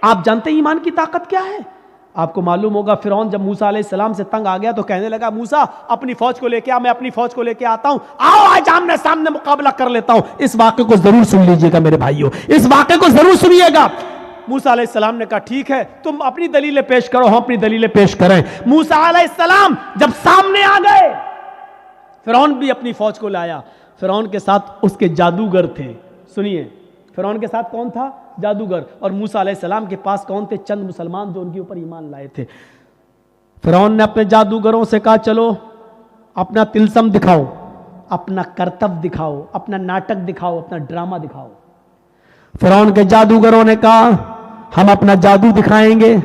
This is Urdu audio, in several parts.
آپ جانتے ہیں ایمان کی طاقت کیا ہے؟ آپ کو معلوم ہوگا فرعون جب موسیٰ علیہ السلام سے تنگ آ گیا تو کہنے لگا موسیٰ اپنی فوج کو لے کے آ، میں اپنی فوج کو لے کے آتا ہوں، آؤ آج آمنے سامنے مقابلہ کر لیتا ہوں۔ اس واقعے کو ضرور سن لیجئے گا میرے بھائیوں، اس واقعے کو ضرور سنیے گا۔ موسیٰ علیہ السلام نے کہا ٹھیک ہے تم اپنی دلیلیں پیش کرو، ہم اپنی دلیلیں پیش کریں۔ موسیٰ علیہ السلام جب سامنے آ گئے، فرعون بھی اپنی فوج کو لایا، فرعون کے ساتھ اس کے جادوگر تھے۔ سنیے، فرعون کے ساتھ کون تھا؟ جادوگر۔ اور موسیٰ علیہ السلام کے پاس کون تھے؟ چند مسلمان جو ان کے اوپر ایمان لائے تھے۔ فرعون نے اپنے جادوگروں سے کہا چلو اپنا تلسم دکھاؤ، اپنا کرتب دکھاؤ، اپنا ناٹک دکھاؤ، اپنا ڈرامہ دکھاؤ۔ فرعون کے جادوگروں نے کہا ہم اپنا جادو دکھائیں گے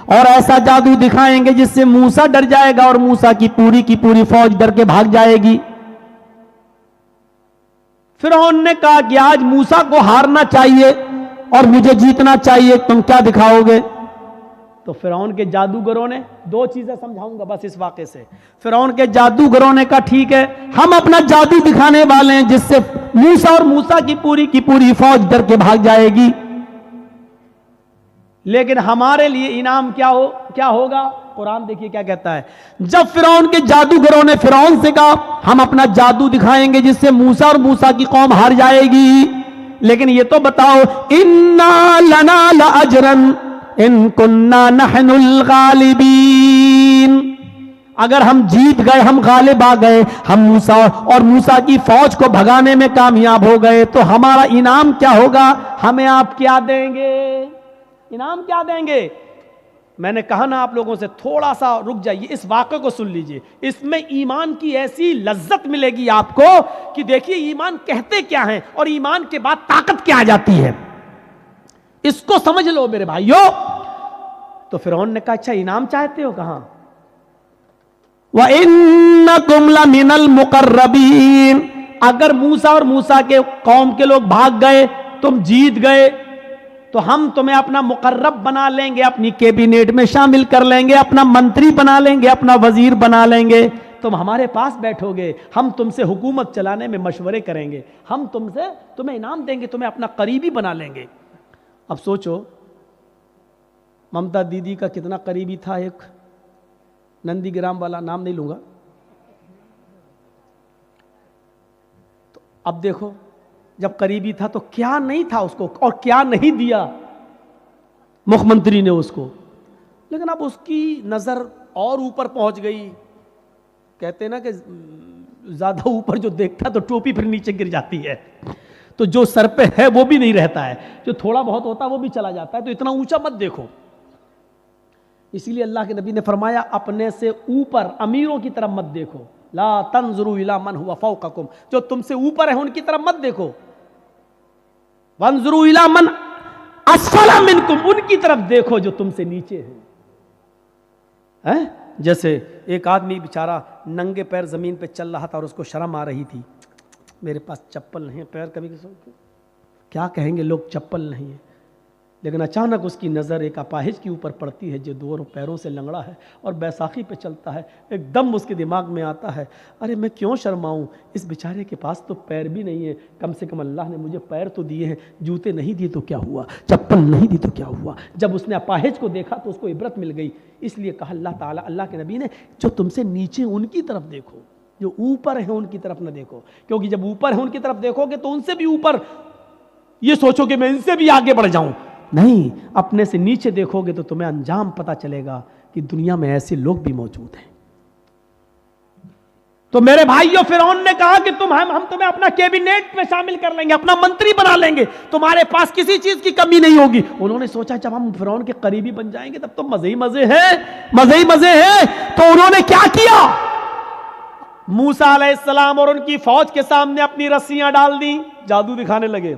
اور ایسا جادو دکھائیں گے جس سے موسیٰ ڈر جائے گا اور موسیٰ کی پوری فوج ڈر کے بھاگ جائے گی۔ فرعون نے کہا کہ آج موسیٰ کو ہارنا چاہیے اور مجھے جیتنا چاہیے، تم کیا دکھاؤ گے؟ تو فرعون کے جادوگروں نے دو چیزیں سمجھاؤں گا بس اس واقعے سے۔ فرعون کے جادوگروں نے کہا ٹھیک ہے ہم اپنا جادو دکھانے والے ہیں جس سے موسیٰ اور موسیٰ کی پوری فوج ڈر کے بھاگ جائے گی، لیکن ہمارے لیے انعام کیا ہوگا؟ قرآن دیکھیے کیا کہتا ہے۔ جب فرعون کے جادوگروں نے فرعون سے کہا ہم اپنا جادو دکھائیں گے جس سے موسیٰ اور موسیٰ کی قوم ہار جائے گی، لیکن یہ تو بتاؤ اِنَّا لَنَا لَأَجْرًا إِن كُنَّا نَحْنُ الْغَالِبِينَ، اگر ہم جیت گئے، ہم غالب آ گئے، ہم موسیٰ اور موسیٰ کی فوج کو بھگانے میں کامیاب ہو گئے تو ہمارا انعام کیا ہوگا؟ ہمیں آپ کیا دیں گے؟ انعام کیا دیں گے؟ میں نے کہا نا آپ لوگوں سے تھوڑا سا رک جائیے، اس واقعے کو سن لیجئے، اس میں ایمان کی ایسی لذت ملے گی آپ کو کہ دیکھیے ایمان کہتے کیا ہیں اور ایمان کے بعد طاقت کیا آ جاتی ہے، اس کو سمجھ لو میرے بھائیو۔ تو فرعون نے کہا اچھا انعام چاہتے ہو؟ کہاں؟ وَإِنَّكُمْ لَمِنَ الْمُقَرَّبِينَ، اگر موسیٰ اور موسیٰ کے قوم کے لوگ بھاگ گئے، تم جیت گئے تو ہم تمہیں اپنا مقرب بنا لیں گے، اپنی کیبینٹ میں شامل کر لیں گے، اپنا منتری بنا لیں گے، اپنا وزیر بنا لیں گے، تم ہمارے پاس بیٹھو گے، ہم تم سے حکومت چلانے میں مشورے کریں گے، ہم تمہیں انعام دیں گے، تمہیں اپنا قریبی بنا لیں گے۔ اب سوچو ممتا دیدی کا کتنا قریبی تھا ایک نندی گرام والا، نام نہیں لوں گا، تو اب دیکھو جب قریبی تھا تو کیا نہیں تھا اس کو اور کیا نہیں دیا مکھ منتری نے اس کو، لیکن اب اس کی نظر اور اوپر پہنچ گئی۔ کہتے ہیں نا کہ زیادہ اوپر جو دیکھتا تو ٹوپی پھر نیچے گر جاتی ہے، تو جو سر پہ ہے وہ بھی نہیں رہتا ہے، جو تھوڑا بہت ہوتا ہے وہ بھی چلا جاتا ہے، تو اتنا اونچا مت دیکھو۔ اسی لیے اللہ کے نبی نے فرمایا اپنے سے اوپر امیروں کی طرف مت دیکھو، لا تنظروا الی من هو فوقکم، جو تم سے اوپر ہے ان کی طرف مت دیکھو، وانظروا الی من اسفل منکم، ان کی طرف دیکھو جو تم سے نیچے ہیں۔ جیسے ایک آدمی بیچارہ ننگے پیر زمین پہ چل رہا تھا اور اس کو شرم آ رہی تھی، میرے پاس چپل نہیں ہے، پیر کبھی کیا کہیں گے لوگ چپل نہیں ہے، لیکن اچانک اس کی نظر ایک اپاہج کے اوپر پڑتی ہے جو دو پیروں سے لنگڑا ہے اور بیساکھی پہ چلتا ہے، ایک دم اس کے دماغ میں آتا ہے ارے میں کیوں شرماؤں، اس بیچارے کے پاس تو پیر بھی نہیں ہے، کم سے کم اللہ نے مجھے پیر تو دیے ہیں، جوتے نہیں دیے تو کیا ہوا، چپل نہیں دی تو کیا ہوا۔ جب اس نے اپاہج کو دیکھا تو اس کو عبرت مل گئی، اس لیے کہا اللہ تعالیٰ، اللہ کے نبی نے جو تم سے نیچے ان کی طرف دیکھو، جو اوپر ہیں ان کی طرف نہ دیکھو، کیونکہ جب اوپر ہیں ان کی طرف دیکھو گے تو ان سے بھی اوپر یہ سوچو کہ میں ان سے بھی آگے بڑھ جاؤں، نہیں، اپنے سے نیچے دیکھو گے تو تمہیں انجام پتا چلے گا کہ دنیا میں ایسے لوگ بھی موجود ہیں۔ تو میرے بھائیوں فرعون نے کہا کہ ہم تمہیں اپنا کیبینٹ میں شامل کر لیں گے، اپنا منتری بنا لیں گے، تمہارے پاس کسی چیز کی کمی نہیں ہوگی۔ انہوں نے سوچا جب ہم فرعون کے قریبی بن جائیں گے تب تو مزے ہی مزے ہیں، مزے ہی مزے ہیں۔ تو انہوں نے کیا کیا؟ موسیٰ علیہ السلام اور ان کی فوج کے سامنے اپنی رسیاں ڈال دیں، جادو دکھانے لگے،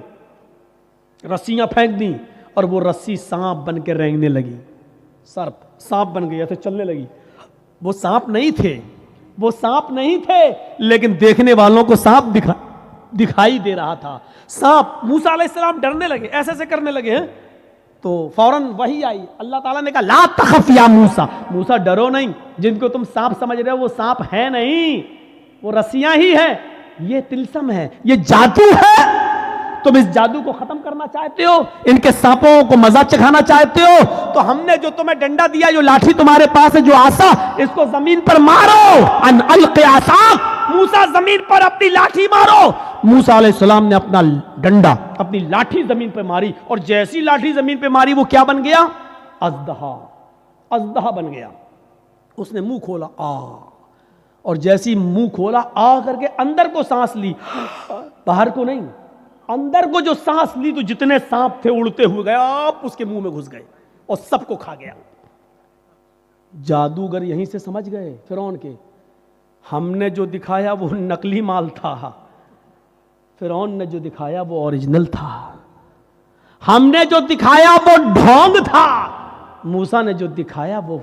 رسیاں پھینک دیں اور وہ رسی سانپ بن کے رینگنے لگی، سانپ بن گئی، ایسے چلنے لگی۔ وہ سانپ نہیں تھے لیکن دیکھنے والوں کو سانپ دکھائی دے رہا تھا۔ سانپ، موسیٰ علیہ السلام ڈرنے لگے، ایسے کرنے لگے ہیں تو فوراً وحی آئی، اللہ تعالیٰ نے کہا لا تخف یا موسیٰ، موسیٰ ڈرو نہیں، جن کو تم سانپ سمجھ رہے ہو وہ سانپ ہے نہیں، وہ رسیاں ہی ہیں، یہ تلسم ہے، یہ جادو ہے، تم اس جادو کو ختم کرنا چاہتے ہو, ان کے سانپوں کو مزہ چکھانا چاہتے ہو, تو ہم نے جو تمہیں ڈنڈا دیا, جو لاٹھی تمہارے پاس ہے, جو آسا, اس کو زمین پر مارو. ان القی عصاک, موسیٰ زمین پر اپنی لاٹھی مارو. موسیٰ علیہ السلام نے اپنا ڈنڈا, اپنی لاٹھی زمین پہ ماری, اور جیسی لاٹھی زمین پہ ماری وہ کیا بن گیا؟ اژدہا. اژدہا بن گیا. اس نے منہ کھولا, اور جیسی منہ کھولا, کر کے اندر کو سانس لی, باہر کو نہیں, اندر کو جو سانس لی تو جتنے سانپ تھے اڑتے ہوئے گئے, آپ اس کے منہ میں گھس گئے اور سب کو کھا گیا. جادوگر یہیں سے سمجھ گئے فرعون کے, ہم نے جو دکھایا وہ نقلی مال تھا, فرعون نے جو دکھایا وہ اوریجنل تھا. ہم نے جو دکھایا وہ ڈھونگ تھا, موسیٰ نے جو دکھایا وہ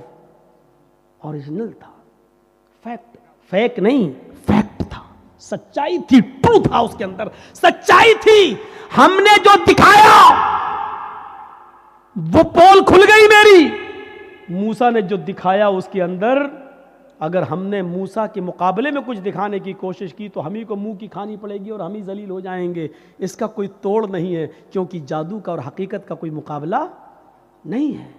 اوریجنل تھا. فیکٹ, فیک نہیں, فیکٹ تھا, سچائی تھی, ٹرو تھا اس کے اندر, سچائی تھی. ہم نے جو دکھایا وہ پول کھل گئی میری. موسیٰ نے جو دکھایا اس کے اندر, اگر ہم نے موسیٰ کے مقابلے میں کچھ دکھانے کی کوشش کی تو ہم ہی کو منہ کی کھانی پڑے گی اور ہم ہی ذلیل ہو جائیں گے. اس کا کوئی توڑ نہیں ہے, کیونکہ جادو کا اور حقیقت کا کوئی مقابلہ نہیں ہے.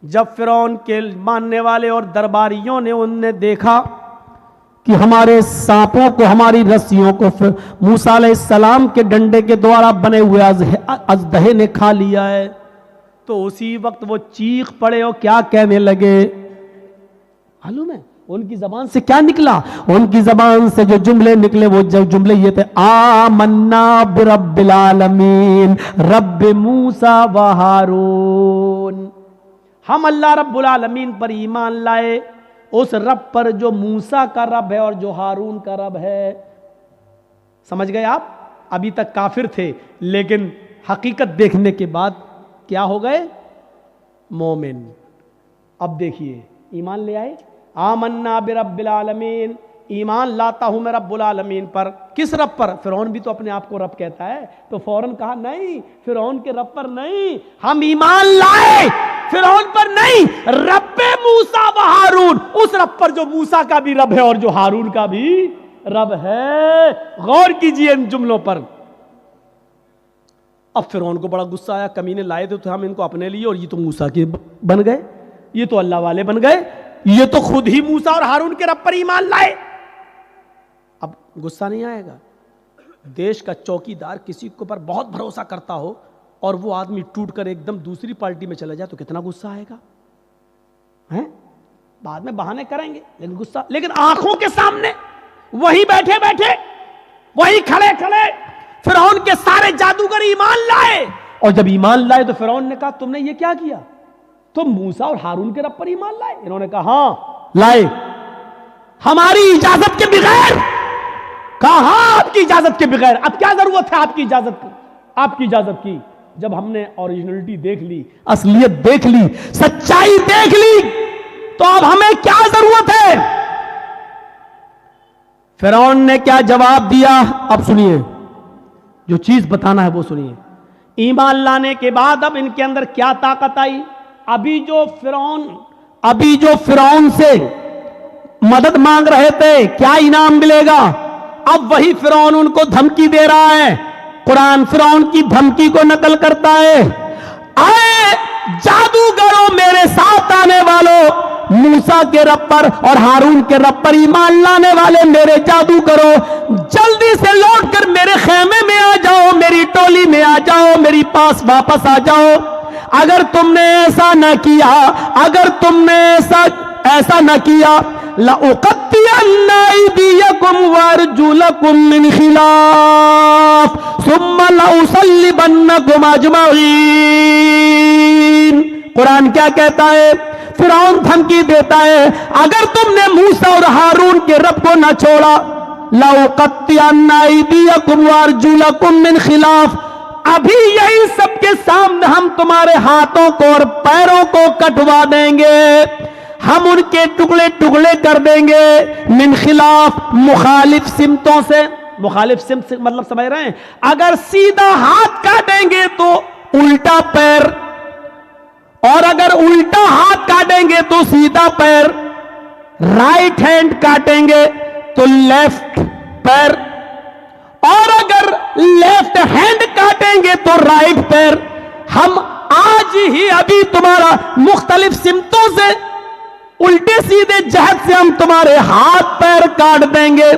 جب فرعون کے ماننے والے اور درباریوں نے ان نے دیکھا کہ ہمارے سانپوں کو, ہماری رسیوں کو موسیٰ علیہ السلام کے ڈنڈے کے دوارا بنے ہوئے اژدہے نے کھا لیا ہے, تو اسی وقت وہ چیخ پڑے اور کیا کہنے لگے؟ معلوم ہے ان کی زبان سے کیا نکلا؟ ان کی زبان سے جو جملے نکلے وہ جملے یہ تھے, آمنا برب العالمین رب موسیٰ و ہارون. ہم اللہ رب العالمین پر ایمان لائے, اس رب پر جو موسیٰ کا رب ہے اور جو ہارون کا رب ہے. سمجھ گئے آپ؟ ابھی تک کافر تھے, لیکن حقیقت دیکھنے کے بعد کیا ہو گئے؟ مومن. اب دیکھیے, ایمان لے آئے. آمنا برب العالمین, ایمان لاتا ہوں میں رب العالمین پر. کس رب پر؟ فرعون بھی تو اپنے آپ کو رب کہتا ہے, تو فوراً کہا نہیں, فرعون کے رب پر نہیں, ہم ایمان لائے فرعون پر نہیں, رب موسیٰ و ہارون, اس رب پر جو موسیٰ کا بھی رب ہے اور جو ہارون کا بھی رب ہے. غور کیجئے ان جملوں پر. اب فرعون کو بڑا غصہ آیا, کمینے لائے تھے تو ہم ان کو اپنے لیے, اور یہ تو موسیٰ کے بن گئے, یہ تو اللہ والے بن گئے, یہ تو خود ہی موسیٰ اور ہارون کے رب پر ایمان لائے. اب غصہ نہیں آئے گا؟ دیش کا چوکیدار کسی کے اوپر بہت بھروسہ کرتا ہو اور وہ آدمی ٹوٹ کر ایک دم دوسری پارٹی میں چلا جائے تو کتنا غصہ آئے گا؟ بعد میں بہانے کریں گے, لیکن غصہ, لیکن آنکھوں کے سامنے وہی بیٹھے بیٹھے, وہی کھڑے کھڑے فرعون کے سارے جادوگر ایمان لائے. اور جب ایمان لائے تو فرعون نے کہا تم نے یہ کیا کیا؟ تم موسیٰ اور ہارون کے رب پر ایمان لائے؟ انہوں نے کہا ہاں لائے, ہماری اجازت کے بغیر. کہا ہاں آپ کی اجازت کے بغیر. اب کیا ضرورت ہے آپ کی اجازت کی؟ آپ کی اجازت کی. جب ہم نے اوریجنلٹی دیکھ لی, اصلیت دیکھ لی, سچائی دیکھ لی, تو اب ہمیں کیا ضرورت ہے؟ فرعون نے کیا جواب دیا؟ اب سنیے, جو چیز بتانا ہے وہ سنیے. ایمان لانے کے بعد اب ان کے اندر کیا طاقت آئی؟ ابھی جو فرعون سے مدد مانگ رہے تھے, کیا انعام ملے گا؟ اب وہی فرعون ان کو دھمکی دے رہا ہے. قرآن فرعون کی دھمکی کو نقل کرتا ہے, اے جادوگروں, میرے ساتھ آنے والوں, موسیٰ کے رب پر اور ہارون کے رب پر ایمان لانے والے میرے جادوگروں, جلدی سے لوٹ کر میرے خیمے میں آ جاؤ, میری ٹولی میں آ جاؤ, میری پاس واپس آ جاؤ. اگر تم نے ایسا نہ کیا, اگر تم نے ایسا نہ کیا, لَأُقَطِّعَنَّ أَيْدِيَكُمْ وَأَرْجُلَكُمْ مِنْ خِلَافٍ ثُمَّ لَأُصَلِّبَنَّكُمْ أَجْمَعِينَ. قرآن کیا کہتا ہے؟ فرعون دھمکی دیتا ہے, اگر تم نے موسیٰ اور ہارون کے رب کو نہ چھوڑا, لَأُقَطِّعَنَّ أَيْدِيَكُمْ وَأَرْجُلَكُمْ مِنْ خِلَافٍ, ابھی یہی سب کے سامنے ہم تمہارے ہاتھوں کو اور پیروں کو کٹوا دیں گے, ہم ان کے ٹکڑے ٹکڑے کر دیں گے. من خلاف, مخالف سمتوں سے. مخالف سمت سے مطلب سمجھ رہے ہیں؟ اگر سیدھا ہاتھ کاٹیں گے تو الٹا پیر, اور اگر الٹا ہاتھ کاٹیں گے تو سیدھا پیر. رائٹ ہینڈ کاٹیں گے تو لیفٹ پیر, اور اگر لیفٹ ہینڈ کاٹیں گے تو رائٹ پیر. ہم آج ہی ابھی تمہارا مختلف سمتوں سے الٹے سیدھے جہت سے ہم تمہارے ہاتھ پیر کاٹ دیں گے.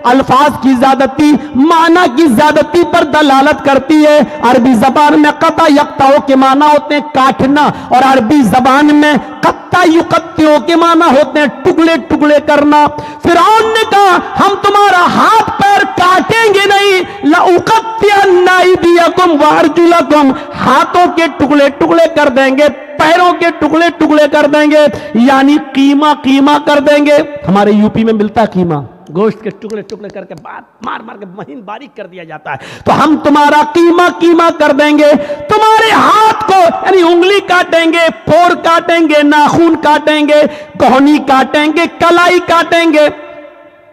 الفاظ کی زیادتی معنی کی زیادتی پر دلالت کرتی ہے. عربی زبان میں قطع یقطع کے معنی ہوتے ہیں کاٹنا, اور عربی زبان میں قطع یقطع کے معنی ہوتے ہیں ٹکڑے ٹکڑے کرنا. فرعون نے کہا ہم تمہارا ہاتھ پیر کاٹیں گے نہیں, لأقطعن أيديكم وأرجلكم, ہاتھوں کے ٹکڑے ٹکڑے کر دیں گے, پیروں کے ٹکڑے ٹکڑے کر دیں گے, یعنی قیمہ قیمہ کر دیں گے. ہمارے یوپی میں ملتا ہے قیمہ, گوشت کے ٹکڑے ٹکڑے کر کے مار مار کے مہین باریک کر دیا جاتا ہے. تو ہم تمہارا قیمہ قیمہ کر دیں گے. تمہارے ہاتھ کو یعنی انگلی کاٹیں گے, پھور کاٹیں گے, ناخون کاٹیں گے, کوہنی کاٹیں گے, کلائی کاٹیں گے,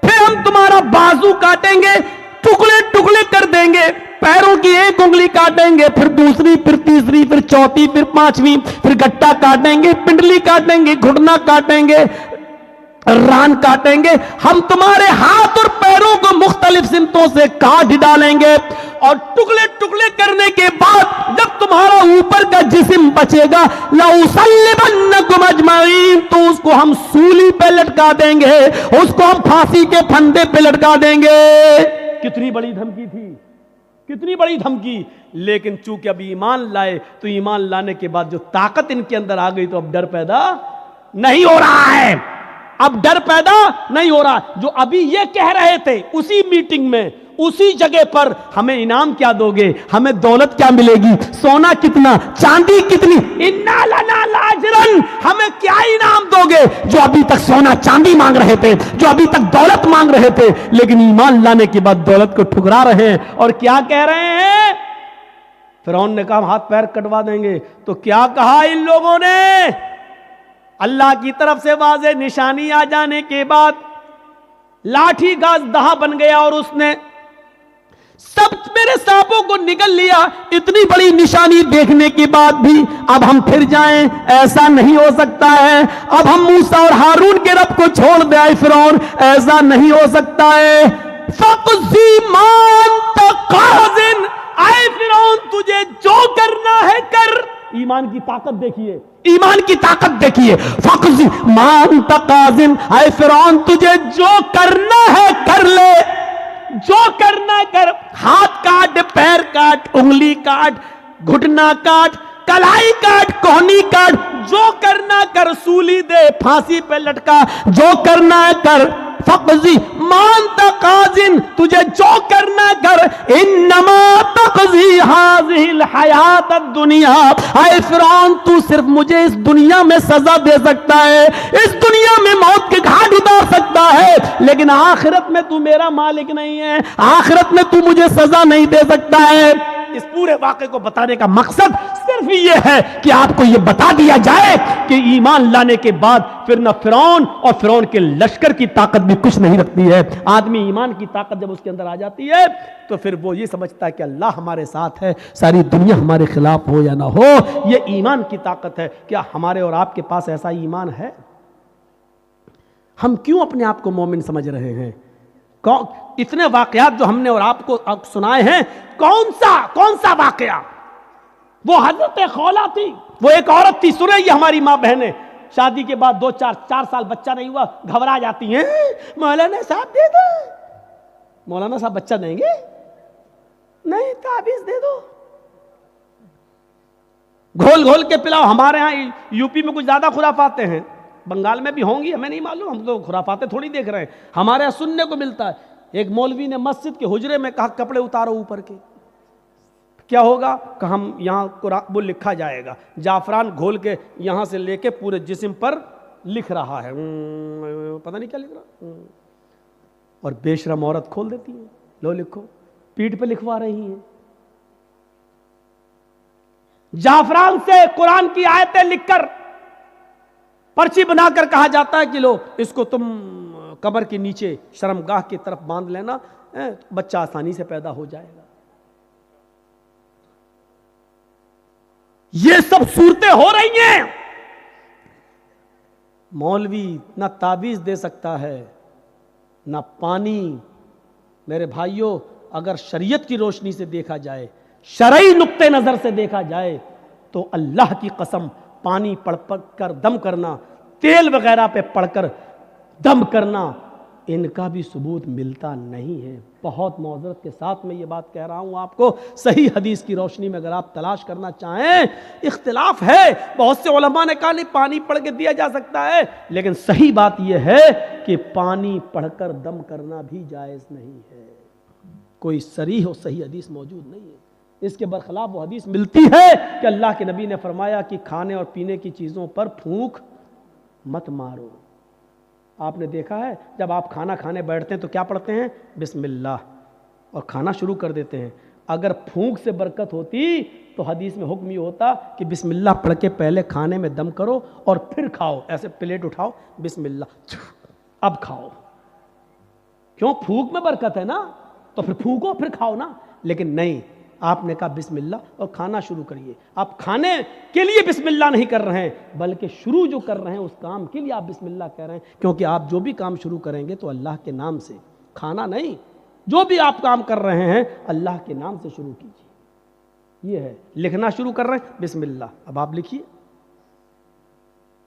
پھر ہم تمہارا بازو کاٹیں گے, ٹکڑے ٹکڑے کر دیں گے. پیروں کی ایک انگلی کاٹیں گے, پھر دوسری, پھر تیسری, پھر چوتھی, پھر پانچویں, پھر گٹا کاٹیں گے, پنڈلی کاٹیں گے, گھٹنا کاٹیں گے, ران کاٹیں گے. ہم تمہارے ہاتھ اور پیروں کو مختلف سمتوں سے کاٹ ڈالیں گے, اور ٹکڑے ٹکڑے کرنے کے بعد جب تمہارا اوپر کا جسم بچے گا, لَأُصَلِّبَنَّكُمْ أَجْمَعِينَ, تو اس کو ہم سولی پہ لٹکا دیں گے, اس کو ہم پھانسی کے پھندے پہ لٹکا دیں گے. کتنی بڑی دھمکی تھی, کتنی بڑی دھمکی. لیکن چونکہ اب ایمان لائے تو ایمان لانے کے بعد جو طاقت ان کے اندر آ گئی تو اب ڈر پیدا نہیں ہو رہا ہے. اب ڈر پیدا نہیں ہو رہا. جو ابھی یہ کہہ رہے تھے اسی میٹنگ میں, اسی جگہ پر, ہمیں انعام کیا دو گے, ہمیں دولت کیا ملے گی, سونا کتنا, چاندی کتنی, اِنَّا لَنَا لَأَجْرًا, ہمیں کیا انعام دو گے. جو ابھی تک سونا چاندی مانگ رہے تھے, جو ابھی تک دولت مانگ رہے تھے, لیکن ایمان لانے کے بعد دولت کو ٹھکرا رہے ہیں. اور کیا کہہ رہے ہیں, فرعون نے کہا ہم ہاتھ پیر کٹوا دیں گے. تو کیا کہا ان لوگوں نے, اللہ کی طرف سے واضح نشانی آ جانے کے بعد لاٹھی کا دہا بن گیا, اور اس نے سب میرے سانپوں کو نگل لیا. اتنی بڑی نشانی دیکھنے کے بعد بھی اب ہم پھر جائیں, ایسا نہیں ہو سکتا ہے. اب ہم موسیٰ اور ہارون کے رب کو چھوڑ دے آئے فرعون, ایسا نہیں ہو سکتا ہے. فَقْضِ مَا أَنْتَ قَاضٍ, اے فرعون تجھے جو کرنا ہے کر. ایمان کی طاقت دیکھیے, ایمان کی طاقت دیکھیے. فَقْضِ مَا أَنْتَ قَاضٍ, اے فرعون تجھے جو کرنا ہے کر لے, جو کرنا کر. ہاتھ کاٹ, پیر کاٹ, انگلی کاٹ, گھٹنا کاٹ, کلائی کاٹ, کوہنی کاٹ, جو کرنا کر. سولی دے, پھانسی پہ لٹکا, جو کرنا ہے کر. فَقْضِ مَا أَنْتَ قَاضٍ, تجھے جو کرنا کر. إِنَّمَا تَقْضِي هَذِهِ الْحَيَاةَ الدُّنْيَا, اے فرعون تو صرف مجھے اس دنیا میں سزا دے سکتا ہے, اس دنیا میں موت کے گھاٹ اتار سکتا ہے, لیکن آخرت میں تو میرا مالک نہیں ہے, آخرت میں تو مجھے سزا نہیں دے سکتا ہے. اس پورے واقعے کو بتانے کا مقصد صرف یہ ہے کہ آپ کو یہ بتا دیا جائے کہ ایمان لانے کے بعد پھر نہ فرعون اور فرعون کے لشکر کی طاقت بھی کچھ نہیں رکھتی ہے. آدمی ایمان کی طاقت جب اس کے اندر آ جاتی ہے تو پھر وہ یہ سمجھتا ہے کہ اللہ ہمارے ساتھ ہے, ساری دنیا ہمارے خلاف ہو یا نہ ہو. یہ ایمان کی طاقت ہے. کیا ہمارے اور آپ کے پاس ایسا ایمان ہے؟ ہم کیوں اپنے آپ کو مومن سمجھ رہے ہیں؟ اتنے واقعات جو ہم نے اور آپ کو سنائے ہیں, کون سا واقعہ؟ وہ حضرت خولا تھی, وہ ایک عورت تھی, سنے یہ ہماری ماں بہنیں, شادی کے بعد 2-4 سال بچہ نہیں ہوا, گھبرا جاتی ہیں, مولانا صاحب دے دو. مولانا صاحب بچہ دیں گے؟ نہیں, تعویذ دے دو, گھول گھول کے پلاؤ. ہمارے ہاں یوپی میں کچھ زیادہ خرافاتیں ہیں, بنگال میں بھی ہوں گی, ہمیں نہیں معلوم, ہم تو خرافاتیں تھوڑی دیکھ رہے ہیں. ہمارے یہاں سننے کو ملتا ہے. ایک مولوی نے مسجد کے حجرے میں کہا کپڑے اتارو اوپر کے. کیا ہوگا کہ ہم یہاں وہ لکھا جائے گا, جعفران گھول کے یہاں سے لے کے پورے جسم پر لکھ رہا ہے, پتہ نہیں کیا لکھ رہا, اور بے شرم عورت کھول دیتی ہے, لو لکھو, پیٹھ پہ لکھوا رہی ہیں. جعفران سے قرآن کی آیتیں لکھ کر پرچی بنا کر کہا جاتا ہے کہ لو اس کو تم قبر کے نیچے شرمگاہ کی طرف باندھ لینا, بچہ آسانی سے پیدا ہو جائے گا. یہ سب صورتیں ہو رہی ہیں. مولوی نہ تعویذ دے سکتا ہے نہ پانی. میرے بھائیوں, اگر شریعت کی روشنی سے دیکھا جائے، شرعی نقطۂ نظر سے دیکھا جائے تو اللہ کی قسم پانی پڑھ کر دم کرنا، تیل وغیرہ پہ پڑھ کر دم کرنا، ان کا بھی ثبوت ملتا نہیں ہے۔ بہت معذرت کے ساتھ میں یہ بات کہہ رہا ہوں آپ کو، صحیح حدیث کی روشنی میں اگر آپ تلاش کرنا چاہیں، اختلاف ہے، بہت سے علماء نے کہا نہیں پانی پڑھ کے دیا جا سکتا ہے، لیکن صحیح بات یہ ہے کہ پانی پڑھ کر دم کرنا بھی جائز نہیں ہے۔ کوئی صریح و صحیح حدیث موجود نہیں ہے۔ اس کے برخلاف وہ حدیث ملتی ہے کہ اللہ کے نبی نے فرمایا کہ کھانے اور پینے کی چیزوں پر پھونک مت مارو۔ آپ نے دیکھا ہے جب آپ کھانا کھانے بیٹھتے ہیں تو کیا پڑھتے ہیں؟ بسم اللہ، اور کھانا شروع کر دیتے ہیں۔ اگر پھونک سے برکت ہوتی تو حدیث میں حکم یہ ہوتا کہ بسم اللہ پڑھ کے پہلے کھانے میں دم کرو اور پھر کھاؤ، ایسے پلیٹ اٹھاؤ بسم اللہ اب کھاؤ۔ کیوں؟ پھونک میں برکت ہے نا، تو پھر پھونکو پھر کھاؤ نا، لیکن نہیں، آپ نے کہا بسم اللہ اور کھانا شروع کریے۔ آپ کھانے کے لیے بسم اللہ نہیں کر رہے ہیں، بلکہ شروع جو کر رہے ہیں اس کام کے لیے آپ بسم اللہ کہہ رہے ہیں، کیونکہ آپ جو بھی کام شروع کریں گے تو اللہ کے نام سے، کھانا نہیں، جو بھی آپ کام کر رہے ہیں اللہ کے نام سے شروع کیجیے۔ یہ ہے، لکھنا شروع کر رہے ہیں بسم اللہ، اب آپ لکھیے۔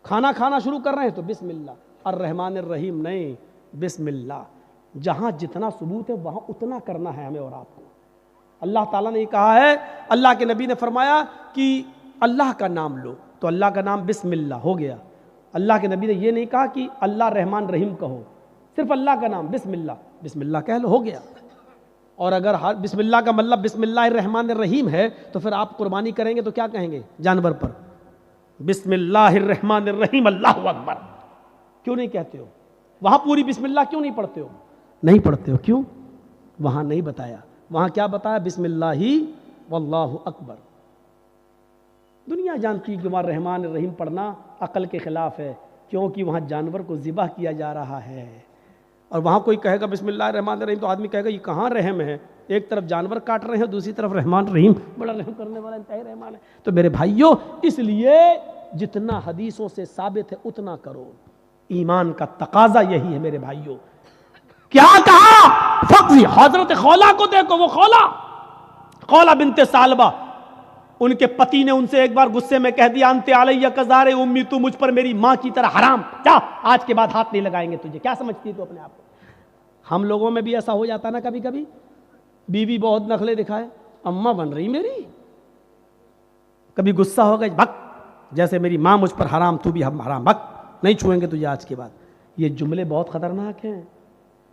کھانا شروع کر رہے ہیں تو بسم اللہ، الرحمن الرحیم نہیں، بسم اللہ۔ جہاں جتنا ثبوت ہے وہاں اتنا کرنا ہے ہمیں اور آپ کو۔ اللہ تعالیٰ نے یہ کہا ہے، اللہ کے نبی نے فرمایا کہ اللہ کا نام لو، تو اللہ کا نام بسم اللہ ہو گیا۔ اللہ کے نبی نے یہ نہیں کہا کہ اللہ رحمان رحیم کہو، صرف اللہ کا نام بسم اللہ کہہ لو، ہو گیا۔ اور اگر بسم اللہ کا مطلب بسم اللہ الرحمن الرحیم ہے تو پھر آپ قربانی کریں گے تو کیا کہیں گے جانور پر؟ بسم اللہ الرحمن الرحیم اللہ اکبر کیوں نہیں کہتے ہو؟ وہاں پوری بسم اللہ کیوں نہیں پڑھتے ہو؟ نہیں پڑھتے ہو، کیوں؟ وہاں نہیں بتایا، وہاں کیا بتایا؟ بسم اللہ واللہ اکبر۔ دنیا جانتی ہے کہ وہاں رحمان الرحیم پڑھنا عقل کے خلاف ہے، کیونکہ وہاں جانور کو ذبح کیا جا رہا ہے۔ اور وہاں کوئی کہے گا بسم اللہ الرحمن الرحیم تو آدمی کہے گا یہ کہاں رحم ہے؟ ایک طرف جانور کاٹ رہے ہیں، دوسری طرف رحمان رحیم، بڑا رحم کرنے والا انتہائی رحمان ہے۔ تو میرے بھائیوں، اس لیے جتنا حدیثوں سے ثابت ہے اتنا کرو، ایمان کا تقاضا یہی ہے میرے بھائیوں۔ کیا کہا فقضی؟ حضرت خولا کو دیکھو، وہ خولا بنت ثعلبہ، ان کے پتی نے ان سے ایک بار غصے میں کہہ دیا انت علیہ کزار امی، تو مجھ پر میری ماں کی طرح حرام، کیا آج کے بعد ہاتھ نہیں لگائیں گے تجھے۔ کیا سمجھتی ہے تو اپنے آپ کو؟ ہم لوگوں میں بھی ایسا ہو جاتا نا کبھی کبھی، بیوی بہت نخلے دکھائے، اماں بن رہی میری، کبھی غصہ ہو گئے بھک، جیسے میری ماں مجھ پر حرام تو بھی ہم حرام، بھک نہیں چھوئیں گے تجھے آج کے بعد۔ یہ جملے بہت خطرناک ہیں،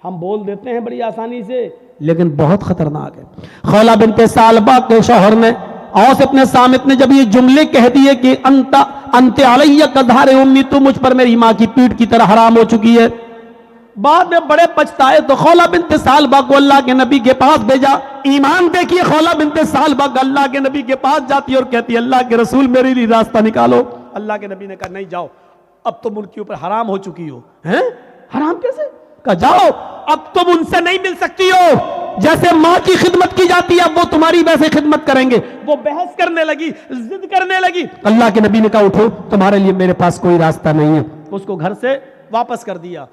ہم بول دیتے ہیں بڑی آسانی سے لیکن بہت خطرناک ہے۔ خولا بنت ثعلبہ کے شوہر نے اوس ابن صامت نے جب یہ جملے کہہ دیے کہ انت علیہ کظہر امی، تو مجھ پر میری ماں کی پیٹھ کی طرح حرام ہو چکی ہے، بعد میں بڑے پچھتائے تو خولا بنت ثعلبہ کو اللہ کے نبی کے پاس بھیجا۔ ایمان دیکھیے، خولا بنت ثعلبہ اللہ کے نبی کے پاس جاتی اور کہتی اللہ کے رسول میرے لیے راستہ نکالو۔ اللہ کے نبی نے کہا نہیں جاؤ، اب تم ان کے اوپر حرام ہو چکی ہو۔ ہیں؟ حرام کیسے؟ کہا جاؤ، اب تم ان سے نہیں مل سکتی ہو، جیسے ماں کی خدمت کی جاتی ہے اب وہ تمہاری ویسے خدمت کریں گے۔ وہ بحث کرنے لگی، ضد کرنے لگی۔ اللہ کے نبی نے کہا اٹھو، تمہارے لیے میرے پاس کوئی راستہ نہیں ہے، اس کو گھر سے واپس کر دیا۔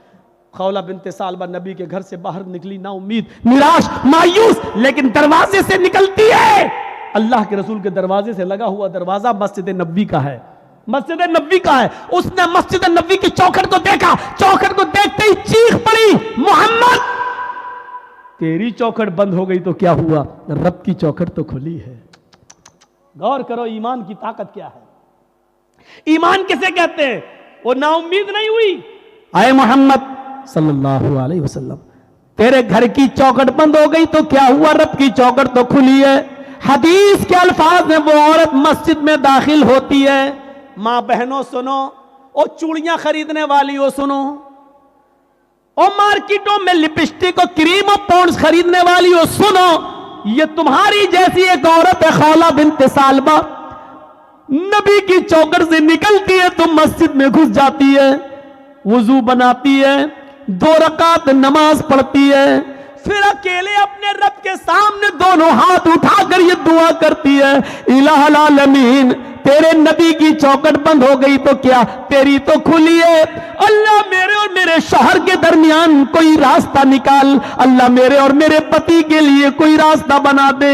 خولا بنت ثعلبہ نبی کے گھر سے باہر نکلی، نا امید، نراش، مایوس، لیکن دروازے سے نکلتی ہے، اللہ کے رسول کے دروازے سے لگا ہوا دروازہ مسجد نبوی کا ہے، مسجد نبوی کا ہے۔ اس نے مسجد نبوی کی چوکھٹ کو دیکھا، چوکھٹ کو دیکھتے ہی چیخ پڑی محمد، تیری چوکھٹ بند ہو گئی تو کیا ہوا، رب کی چوکھٹ تو کھلی ہے۔ غور کرو ایمان کی طاقت کیا ہے۔ ایمان کسے کہتے ہیں؟ وہ نا امید نہیں ہوئی، اے محمد صلی اللہ علیہ وسلم تیرے گھر کی چوکھٹ بند ہو گئی تو کیا ہوا، رب کی چوکھٹ تو کھلی ہے۔ حدیث کے الفاظ میں وہ عورت مسجد میں داخل ہوتی ہے، ماں بہنوں سنو، او چوڑیاں خریدنے والی ہو سنو، او مارکیٹوں میں لپسٹک اور کریم اور پونڈز خریدنے والی ہو سنو، یہ تمہاری جیسی ایک عورت ہے خولا بنت ثعلبہ، نبی کی چوکھٹ سے نکلتی ہے تو مسجد میں گھس جاتی ہے، وضو بناتی ہے، 2 رکعت نماز پڑھتی ہے، پھر اکیلے اپنے رب کے سامنے دونوں ہاتھ اٹھا کر یہ دعا کرتی ہے الہ العالمین تیرے نبی کی میری چوکھٹ بند ہو گئی تو کیا تیری تو کھلی ہے۔ اللہ میرے اور میرے شوہر کے درمیان کوئی راستہ نکال، اللہ میرے اور میرے پتی کے لیے کوئی راستہ بنا دے۔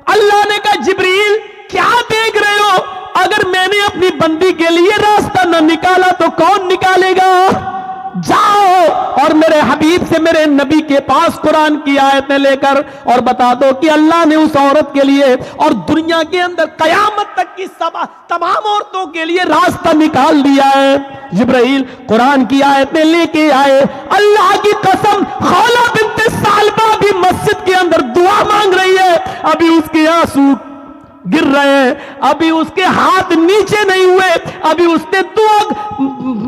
اللہ نے کہا جبریل کیا دیکھ رہے ہو؟ اگر میں نے اپنی بندی کے لیے راستہ نہ نکالا تو کون نکالے گا؟ جاؤ اور میرے حبیب سے، میرے نبی کے پاس قرآن کی آیتیں لے کر اور بتا دو کہ اللہ نے اس عورت کے لیے اور دنیا کے اندر قیامت تک کی تمام عورتوں کے لیے راستہ نکال دیا ہے۔ جبرائیل قرآن کی آیتیں لے کے آئے۔ اللہ کی قسم خولہ بنت ثعلبہ بھی مسجد کے اندر دعا مانگ رہی ہے، ابھی اس کے آنسو گر رہے ہیں، ابھی اس کے ہاتھ نیچے نہیں ہوئے، ابھی اس نے دعا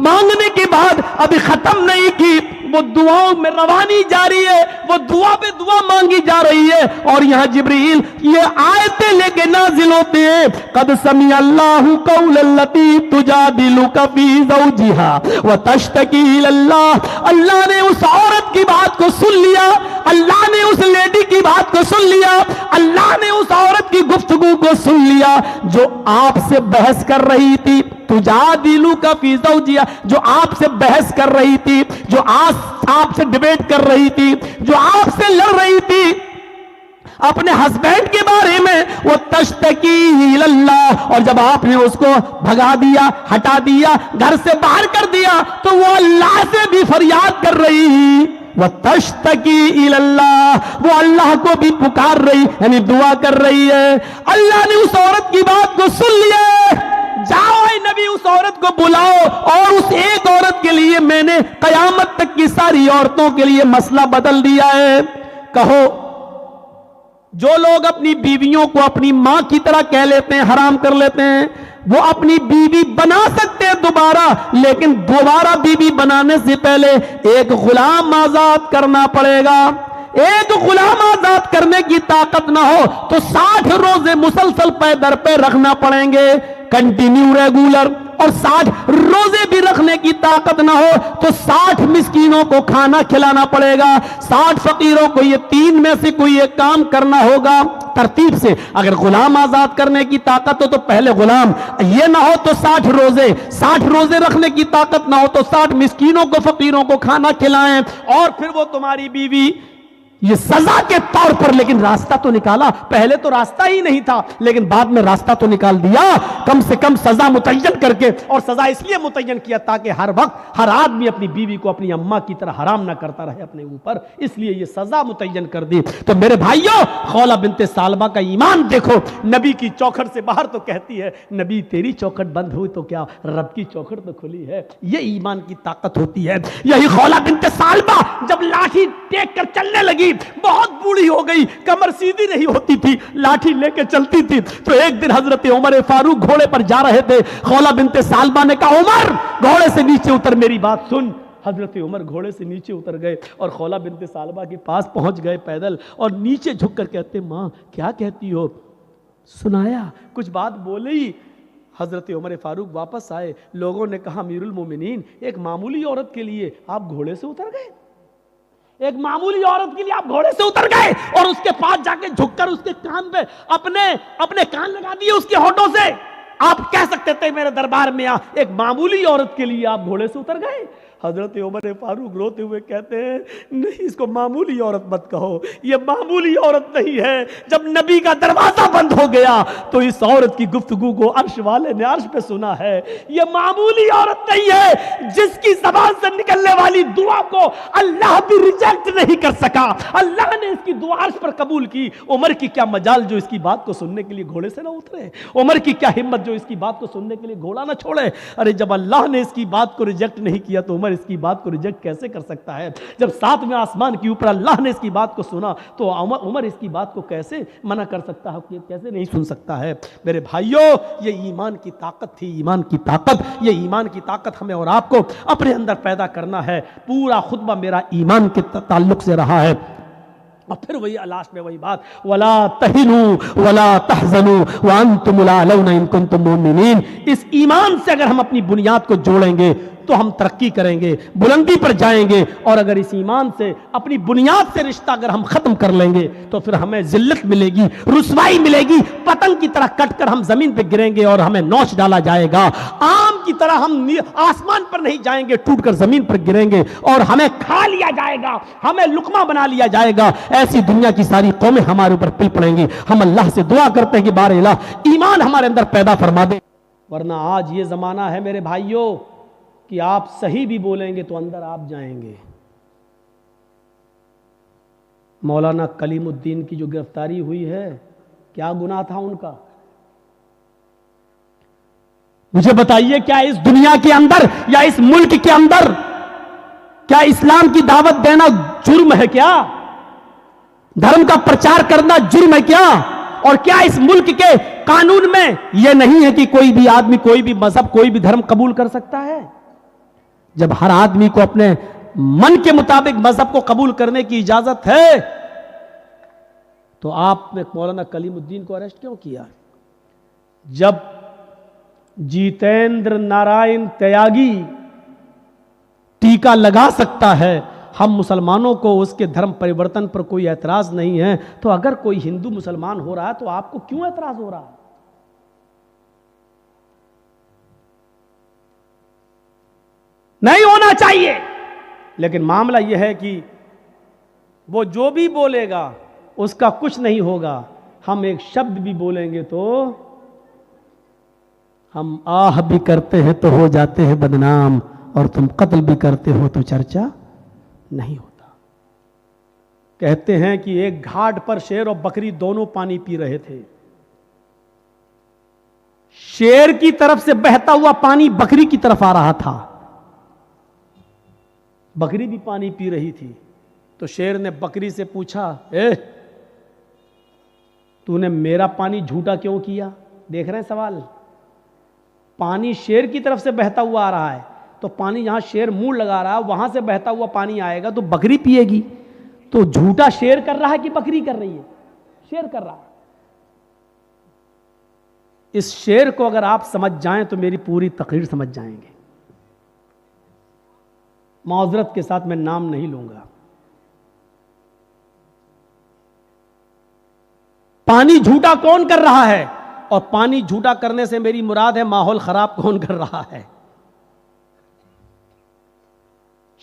مانگنے کے بعد ابھی ختم نہیں کی، وہ دعاؤں میں روانی جاری ہے، وہ دعا پہ دعا مانگی جا رہی ہے۔ اور یہاں جبریل یہ آیتیں لے کے نازل ہوتے ہیں، قد سمع اللہ قول التی تجادلک فی زوجہا وتشتکی الی اللہ۔ اللہ نے اس عورت کی بات کو سن لیا، اللہ نے اس لیڈی کی بات کو سن لیا، اللہ نے اس عورت کی گفتگو کو سن لیا جو آپ سے بحث کر رہی تھی، تجادلک فی زوجہا، جو آپ سے بحث کر رہی تھی، جو آپ سے ڈیبیٹ کر رہی تھی، جو آپ سے لڑ رہی تھی اپنے ہسبینڈ کے بارے میں، وہ تشتکی الی اللہ، اور جب آپ نے اس کو بھگا دیا، ہٹا دیا، گھر سے باہر کر دیا تو وہ اللہ سے بھی فریاد کر رہی، وہ تشتکی الی اللہ، وہ اللہ کو بھی پکار رہی، یعنی دعا کر رہی ہے۔ اللہ نے اس عورت کی بات کو سن لیا، جاؤ اے نبی اس عورت کو بلاؤ، اور اس ایک عورت کے لیے میں نے قیامت تک کی ساری عورتوں کے لیے مسئلہ بدل دیا ہے۔ کہو جو لوگ اپنی بیویوں کو اپنی ماں کی طرح کہہ لیتے ہیں، حرام کر لیتے ہیں، وہ اپنی بیوی بنا سکتے ہیں دوبارہ، لیکن دوبارہ بیوی بنانے سے پہلے ایک غلام آزاد کرنا پڑے گا۔ ایک غلام آزاد کرنے کی طاقت نہ ہو تو 60 روزے مسلسل پے در پہ رکھنا پڑیں گے، کنٹینیو ریگولر، اور 60 روزے بھی رکھنے کی طاقت نہ ہو تو 60 مسکینوں کو کھانا کھلانا پڑے گا، 60 فقیروں کو یہ 3 میں سے کوئی ایک کام کرنا ہوگا ترتیب سے۔ اگر غلام آزاد کرنے کی طاقت ہو تو پہلے غلام، یہ نہ ہو تو 60 روزے، 60 روزے رکھنے کی طاقت نہ ہو تو 60 مسکینوں کو، فقیروں کو کھانا کھلائیں، اور پھر وہ تمہاری بیوی، یہ سزا کے طور پر۔ لیکن راستہ تو نکالا، پہلے تو راستہ ہی نہیں تھا لیکن بعد میں راستہ تو نکال دیا، کم سے کم سزا متعین کر کے، اور سزا اس لیے متعین کیا تاکہ ہر وقت ہر آدمی اپنی بیوی کو اپنی اماں کی طرح حرام نہ کرتا رہے اپنے اوپر، اس لیے یہ سزا متعین کر دی۔ تو میرے بھائیوں، خولہ بنت ثعلبہ کا ایمان دیکھو، نبی کی چوکھٹ سے باہر تو کہتی ہے نبی تیری چوکھٹ بند ہوئی تو کیا رب کی چوکھٹ تو کھلی ہے۔ یہ ایمان کی طاقت ہوتی ہے۔ یہی خولہ بنت ثعلبہ جب لاٹھی ٹیک کر چلنے لگی، بہت بوڑھی ہو گئی، کمر سیدھی نہیں ہوتی تھی، لاٹھی لے کے چلتی تھی، تو ایک دن حضرت عمر فاروق گھوڑے پر جا رہے تھے، خولہ بنت ثعلبہ نے کہا عمر گھوڑے سے نیچے اتر، میری بات سن۔ حضرت عمر گھوڑے سے نیچے اتر گئے اور خولہ بنت ثعلبہ کے پاس پہنچ گئے پیدل، اور نیچے جھک کر کہتے ماں کیا کہتی ہو؟ سنایا، کچھ بات بولی۔ حضرت عمر فاروق واپس آئے، لوگوں نے کہا امیر المومنین ایک معمولی عورت کے لیے آپ گھوڑے سے اتر گئے، ایک معمولی عورت کے لیے آپ گھوڑے سے اتر گئے اور اس کے پاس جا کے جھک کر اس کے کان پہ اپنے کان لگا دیے اس کے ہونٹوں سے۔ آپ کہہ سکتے تھے میرے دربار میں ایک معمولی عورت کے لیے آپ گھوڑے سے اتر گئے۔ حضرت عمر فاروق روتے ہوئے کہتے ہیں نہیں، اس کو معمولی عورت مت کہو، یہ معمولی عورت نہیں ہے۔ جب نبی کا دروازہ بند ہو گیا تو اس عورت کی گفتگو کو عرش والے نے عرش پہ سنا ہے۔ یہ معمولی عورت نہیں ہے، جس کی زبان سے نکلنے والی دعا کو اللہ بھی ریجیکٹ نہیں کر سکا، اللہ نے اس کی دعا عرش پر قبول کی۔ عمر کی کیا مجال جو اس کی بات کو سننے کے لیے گھوڑے سے نہ اترے، عمر کی کیا ہمت جو اس کی بات کو سننے کے لیے گھوڑا نہ چھوڑے۔ ارے جب اللہ نے اس کی بات کو ریجیکٹ نہیں کیا تو عمر اس کی بات کو ریجیکٹ کیسے کر سکتا ہے؟ جب 7ویں آسمان کے اوپر اللہ نے اس کی بات کو سنا تو عمر اس کی بات کو کیسے منع کر سکتا ہے، کیسے نہیں سن سکتا ہے؟ میرے بھائیوں، یہ ایمان کی طاقت تھی، ایمان کی طاقت، یہ ایمان کی طاقت ہمیں اور آپ کو اپنے اندر پیدا کرنا ہے۔ پورا خطبہ میرا ایمان کے تعلق سے رہا ہے، اور پھر وہی لاسٹ میں وہی بات وَلَا تَهِنُوا وَلَا تَحْزَنُوا وَأَنْتُمُ الْأَعْلَوْنَ إِن كُنتُم مُؤْمِنِينَ۔ اس ایمان سے اگر ہم اپنی بنیاد کو جوڑیں گے تو ہم ترقی کریں گے, بلندی پر جائیں گے. اور اگر اس ایمان سے, اپنی بنیاد سے رشتہ اگر ہم ختم کر لیں گے تو پھر ہمیں ذلت ملے گی, رسوائی ملے گی, پتنگ کی طرح کٹ کر ہم زمین پہ گریں گے اور ہمیں نوچ ڈالا جائے گا. آم کی طرح ہم آسمان پر نہیں جائیں گے, ٹوٹ کر زمین پر گریں گے اور ہمیں کھا لیا جائے گا, ہمیں لقمہ بنا لیا جائے گا. ایسی دنیا کی ساری قومیں ہمارے اوپر پل پڑیں گی. ہم اللہ سے دعا کرتے ہیں کہ بار الہ ایمان ہمارے اندر پیدا فرما دے. ورنہ آج یہ زمانہ ہے میرے بھائیوں کہ آپ صحیح بھی بولیں گے تو اندر آپ جائیں گے. مولانا کلیم الدین کی جو گرفتاری ہوئی ہے, کیا گناہ تھا ان کا؟ مجھے بتائیے, کیا اس دنیا کے اندر یا اس ملک کے اندر کیا اسلام کی دعوت دینا جرم ہے کیا؟ دھرم کا پرچار کرنا جرم ہے کیا؟ اور کیا اس ملک کے قانون میں یہ نہیں ہے کہ کوئی بھی آدمی کوئی بھی مذہب کوئی بھی دھرم قبول کر سکتا ہے؟ جب ہر آدمی کو اپنے من کے مطابق مذہب کو قبول کرنے کی اجازت ہے تو آپ نے مولانا کلیم الدین کو اریسٹ کیوں کیا؟ جب جیتیندر نارائن تیاگی ٹیکا لگا سکتا ہے, ہم مسلمانوں کو اس کے دھرم پریورتن پر کوئی اعتراض نہیں ہے, تو اگر کوئی ہندو مسلمان ہو رہا ہے تو آپ کو کیوں اعتراض ہو رہا ہے؟ نہیں ہونا چاہیے. لیکن معاملہ یہ ہے کہ وہ جو بھی بولے گا اس کا کچھ نہیں ہوگا. ہم ایک شبد بھی بولیں گے تو ہم آہ بھی کرتے ہیں تو ہو جاتے ہیں بدنام, اور تم قتل بھی کرتے ہو تو چرچا نہیں ہوتا. کہتے ہیں کہ ایک گھاٹ پر شیر اور بکری دونوں پانی پی رہے تھے. شیر کی طرف سے بہتا ہوا پانی بکری کی طرف آ رہا تھا, بکری بھی پانی پی رہی تھی. تو شیر نے بکری سے پوچھا, تو نے میرا پانی جھوٹا کیوں کیا؟ دیکھ رہے ہیں سوال. پانی شیر کی طرف سے بہتا ہوا آ رہا ہے, تو پانی جہاں شیر منہ لگا رہا ہے وہاں سے بہتا ہوا پانی آئے گا تو بکری پیے گی. تو جھوٹا شیر کر رہا ہے کہ بکری کر رہی ہے؟ شیر کر رہا ہے. اس شیر کو اگر آپ سمجھ جائیں تو میری پوری تقریر سمجھ جائیں گے. معذرت کے ساتھ میں نام نہیں لوں گا. پانی جھوٹا کون کر رہا ہے؟ اور پانی جھوٹا کرنے سے میری مراد ہے ماحول خراب کون کر رہا ہے؟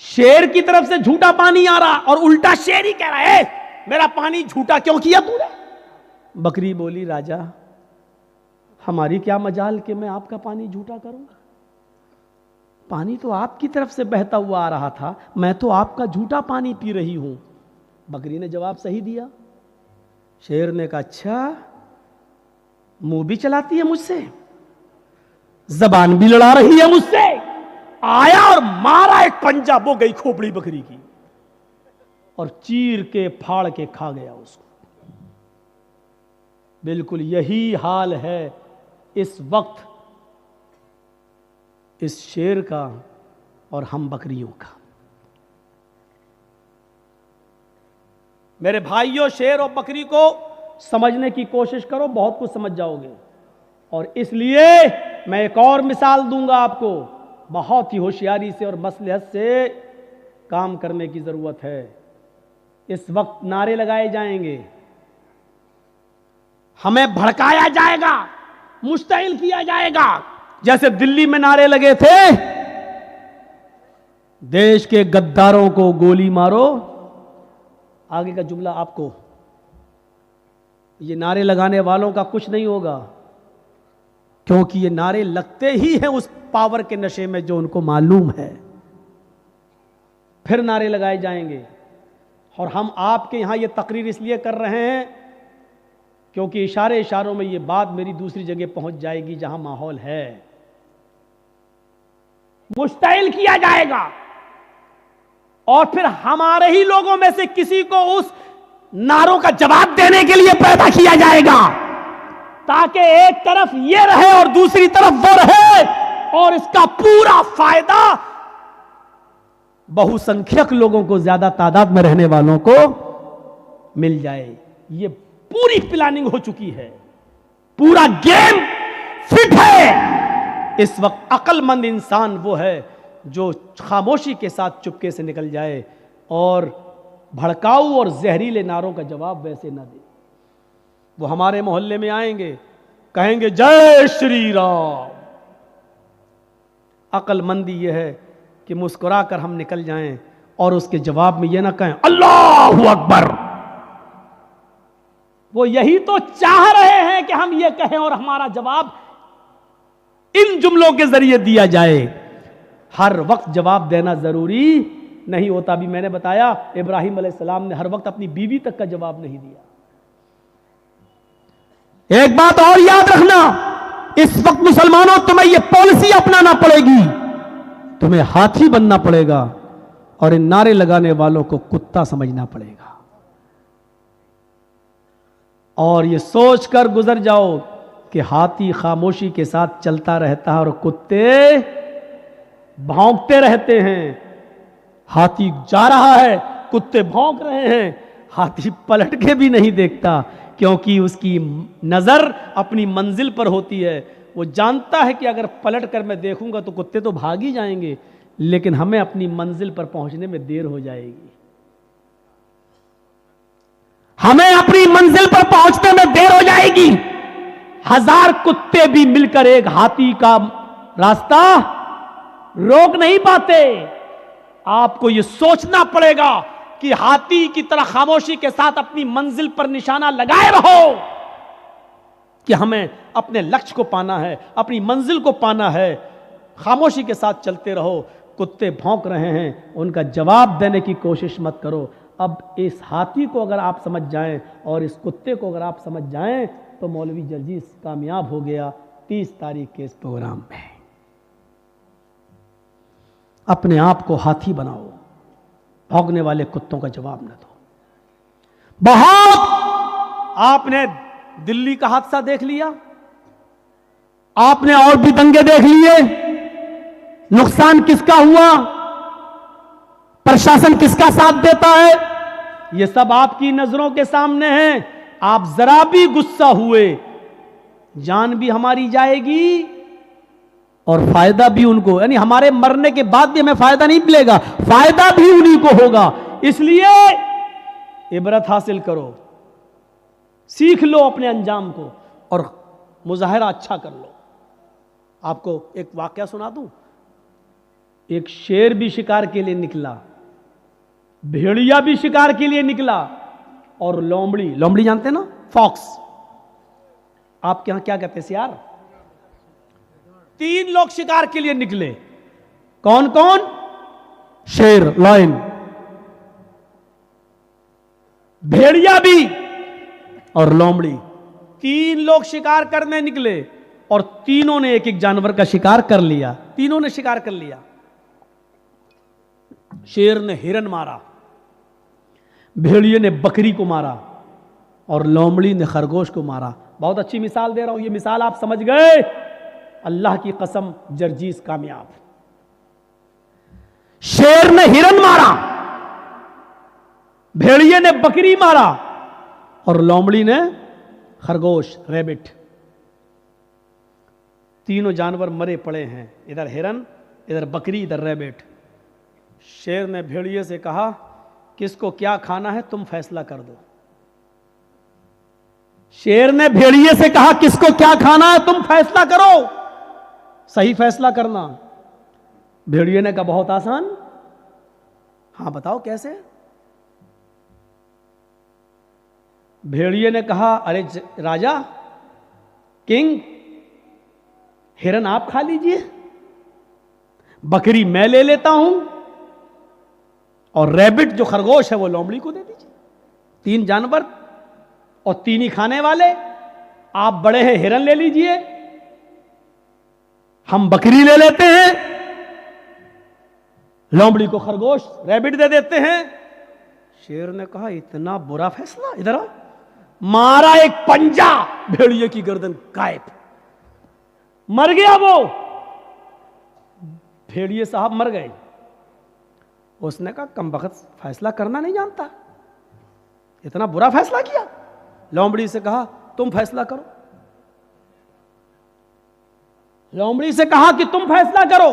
شیر کی طرف سے جھوٹا پانی آ رہا اور الٹا شیر ہی کہہ رہا ہے میرا پانی جھوٹا کیوں کیا تو نے؟ بکری بولی, راجا ہماری کیا مجال کہ میں آپ کا پانی جھوٹا کروں؟ پانی تو آپ کی طرف سے بہتا ہوا آ رہا تھا, میں تو آپ کا جھوٹا پانی پی رہی ہوں. بکری نے جواب صحیح دیا. شیر نے کہا, اچھا منہ بھی چلاتی ہے مجھ سے, زبان بھی لڑا رہی ہے مجھ سے. آیا اور مارا ایک پنجہ, وہ گئی کھوپڑی بکری کی اور چیر کے پھاڑ کے کھا گیا اس کو. بالکل یہی حال ہے اس وقت اس شیر کا اور ہم بکریوں کا. میرے بھائیوں, شیر اور بکری کو سمجھنے کی کوشش کرو, بہت کچھ سمجھ جاؤ گے. اور اس لیے میں ایک اور مثال دوں گا آپ کو. بہت ہی ہوشیاری سے اور مصلحت سے کام کرنے کی ضرورت ہے. اس وقت نعرے لگائے جائیں گے, ہمیں بھڑکایا جائے گا, مشتعل کیا جائے گا. جیسے دلی میں نعرے لگے تھے, دیش کے غداروں کو گولی مارو. آگے کا جملہ آپ کو, یہ نعرے لگانے والوں کا کچھ نہیں ہوگا, کیونکہ یہ نعرے لگتے ہی ہیں اس پاور کے نشے میں جو ان کو معلوم ہے. پھر نعرے لگائے جائیں گے. اور ہم آپ کے یہاں یہ تقریر اس لیے کر رہے ہیں کیونکہ اشاروں میں یہ بات میری دوسری جگہ پہنچ جائے گی جہاں ماحول ہے. مشتعل کیا جائے گا اور پھر ہمارے ہی لوگوں میں سے کسی کو اس نعروں کا جواب دینے کے لیے پیدا کیا جائے گا, تاکہ ایک طرف یہ رہے اور دوسری طرف وہ رہے, اور اس کا پورا فائدہ بہو سنکھیک لوگوں کو, زیادہ تعداد میں رہنے والوں کو مل جائے. یہ پوری پلاننگ ہو چکی ہے, پورا گیم فٹ ہے. اس وقت عقل مند انسان وہ ہے جو خاموشی کے ساتھ چپکے سے نکل جائے اور بھڑکاؤ اور زہریلے نعروں کا جواب ویسے نہ دے. وہ ہمارے محلے میں آئیں گے, کہیں گے جے شری رام. عقل مندی یہ ہے کہ مسکرا کر ہم نکل جائیں اور اس کے جواب میں یہ نہ کہیں اللہ اکبر. وہ یہی تو چاہ رہے ہیں کہ ہم یہ کہیں اور ہمارا جواب ان جملوں کے ذریعے دیا جائے. ہر وقت جواب دینا ضروری نہیں ہوتا. بھی میں نے بتایا ابراہیم علیہ السلام نے ہر وقت اپنی بیوی تک کا جواب نہیں دیا. ایک بات اور یاد رکھنا, اس وقت مسلمانوں تمہیں یہ پالیسی اپنانا پڑے گی, تمہیں ہاتھی بننا پڑے گا اور ان نعرے لگانے والوں کو کتا سمجھنا پڑے گا. اور یہ سوچ کر گزر جاؤ کہ ہاتھی خاموشی کے ساتھ چلتا رہتا ہے اور کتے بھونکتے رہتے ہیں. ہاتھی جا رہا ہے, کتے بھونک رہے ہیں, ہاتھی پلٹ کے بھی نہیں دیکھتا کیونکہ اس کی نظر اپنی منزل پر ہوتی ہے. وہ جانتا ہے کہ اگر پلٹ کر میں دیکھوں گا تو کتے تو بھاگ ہی جائیں گے, لیکن ہمیں اپنی منزل پر پہنچنے میں دیر ہو جائے گی. ہمیں اپنی منزل پر پہنچنے میں دیر ہو جائے گی. ہزار کتے بھی مل کر ایک ہاتھی کا راستہ روک نہیں پاتے. آپ کو یہ سوچنا پڑے گا کہ ہاتھی کی طرح خاموشی کے ساتھ اپنی منزل پر نشانہ لگائے رہو کہ ہمیں اپنے لکش کو پانا ہے, اپنی منزل کو پانا ہے. خاموشی کے ساتھ چلتے رہو. کتے بھونک رہے ہیں, ان کا جواب دینے کی کوشش مت کرو. اب اس ہاتھی کو اگر آپ سمجھ جائیں اور اس کتے کو اگر آپ سمجھ جائیں تو مولوی جرجیس کامیاب ہو گیا 30 تاریخ کے اس پروگرام میں. اپنے آپ کو ہاتھی بناؤ, بھونکنے والے کتوں کا جواب نہ دو. بہت آپ نے دلی کا حادثہ دیکھ لیا, آپ نے اور بھی دنگے دیکھ لیے. نقصان کس کا ہوا, پرشاسن کس کا ساتھ دیتا ہے, یہ سب آپ کی نظروں کے سامنے ہیں. آپ ذرا بھی غصہ ہوئے, جان بھی ہماری جائے گی اور فائدہ بھی ان کو, یعنی ہمارے مرنے کے بعد بھی ہمیں فائدہ نہیں ملے گا, فائدہ بھی انہی کو ہوگا. اس لیے عبرت حاصل کرو, سیکھ لو اپنے انجام کو اور مظاہرہ اچھا کر لو. آپ کو ایک واقعہ سنا دوں. ایک شیر بھی شکار کے لیے نکلا, بھیڑیا بھی شکار کے لیے نکلا, اور لومڑی جانتے ہیں نا, فاکس, آپ کے ہاں کیا کہتے ہیں سیار, 3 لوگ شکار کے لیے نکلے. کون کون؟ شیر, لائن, بھیڑیا بھی اور لومڑی. 3 لوگ شکار کرنے نکلے اور تینوں نے ایک ایک جانور کا شکار کر لیا. تینوں نے شکار کر لیا. شیر نے ہرن مارا, بھیڑیے نے بکری کو مارا اور لومڑی نے خرگوش کو مارا. بہت اچھی مثال دے رہا ہوں, یہ مثال آپ سمجھ گئے, اللہ کی قسم جرجیس کامیاب. شیر نے ہرن مارا, بھیڑیے نے بکری مارا اور لومڑی نے خرگوش, ریبٹ. تینوں جانور مرے پڑے ہیں, ادھر ہرن, ادھر بکری, ادھر ریبٹ. شیر نے بھیڑیے سے کہا کس کو کیا کھانا ہے تم فیصلہ کر دو. شیر نے بھیڑیے سے کہا کس کو کیا کھانا ہے تم فیصلہ کرو, صحیح فیصلہ کرنا. بھیڑیے نے کہا بہت آسان. ہاں بتاؤ کیسے. بھیڑیے نے کہا ارے راجا, کنگ, ہرن آپ کھا لیجئے, بکری میں لے لیتا ہوں, اور ریبٹ جو خرگوش ہے وہ لومڑی کو دے دیجئے. 3 جانور اور 3 ہی کھانے والے. آپ بڑے ہیں, ہرن لے لیجئے, ہم بکری لے لیتے ہیں, لومڑی کو خرگوش, ریبٹ دے دیتے ہیں. شیر نے کہا اتنا برا فیصلہ, ادھر آؤ. مارا ایک پنجا, بھیڑیے کی گردن غائب, مر گیا وہ. بھیڑیے صاحب مر گئے. اس نے کہا کم بخت فیصلہ کرنا نہیں جانتا, اتنا برا فیصلہ کیا. لومڑی سے کہا تم فیصلہ کرو. لومڑی سے کہا کہ تم فیصلہ کرو.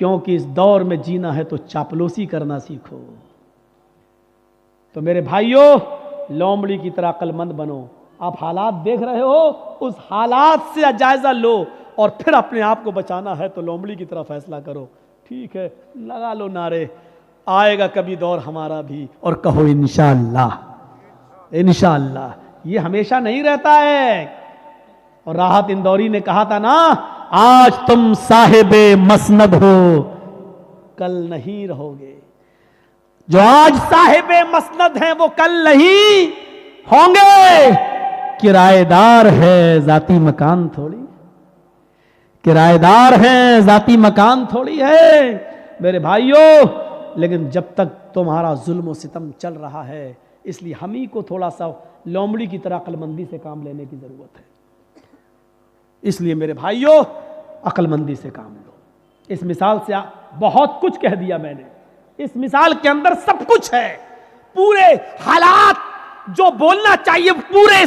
کیونکہ اس دور میں جینا ہے تو چاپلوسی کرنا سیکھو۔ تو میرے بھائیوں، لومڑی کی طرح عقل مند بنو۔ آپ حالات دیکھ رہے ہو، اس حالات سے جائزہ لو اور پھر اپنے آپ کو بچانا ہے تو لومڑی کی طرح فیصلہ کرو۔ ٹھیک ہے، لگا لو نعرے، آئے گا کبھی دور ہمارا بھی، اور کہو انشاءاللہ انشاءاللہ۔ یہ ہمیشہ نہیں رہتا ہے۔ اور راحت اندوری نے کہا تھا نا، آج تم صاحب مسند ہو، کل نہیں رہو گے۔ جو آج صاحب مسند ہیں وہ کل نہیں ہوں گے۔ کرایہ دار ہے ذاتی مکان تھوڑی، کرایہ دار ہیں ذاتی مکان تھوڑی ہے میرے بھائیوں۔ لیکن جب تک تمہارا ظلم و ستم چل رہا ہے، اس لیے ہم ہی کو تھوڑا سا لومڑی کی طرح عقل مندی سے کام لینے کی ضرورت ہے۔ اس لیے میرے بھائیوں، عقل مندی سے کام لو۔ اس مثال سے بہت کچھ کہہ دیا میں نے۔ اس مثال کے اندر سب کچھ ہے، پورے حالات جو بولنا چاہیے پورے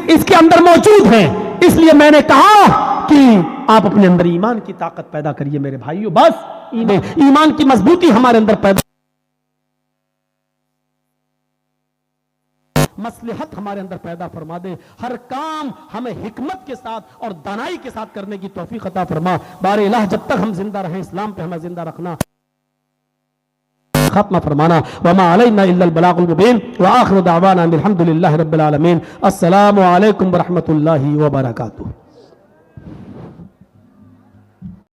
اس کے اندر موجود ہیں۔ اس لیے میں نے کہا کہ آپ اپنے اندر ایمان کی طاقت پیدا کریے میرے بھائیوں۔ بس ایمان کی مضبوطی ہمارے اندر پیدا، مصلحت ہمارے اندر پیدا فرما دے، ہر کام ہمیں حکمت کے ساتھ اور دانائی کے ساتھ کرنے کی توفیق عطا فرما۔ بار الہ جب تک ہم زندہ رہیں، اسلام پہ ہمیں زندہ رکھنا، ختمہ فرمانا۔ وما علینا الا البلاغ المبین، وآخر دعوانا الحمد للہ رب العالمین۔ السلام علیکم ورحمۃ اللہ وبرکاتہ۔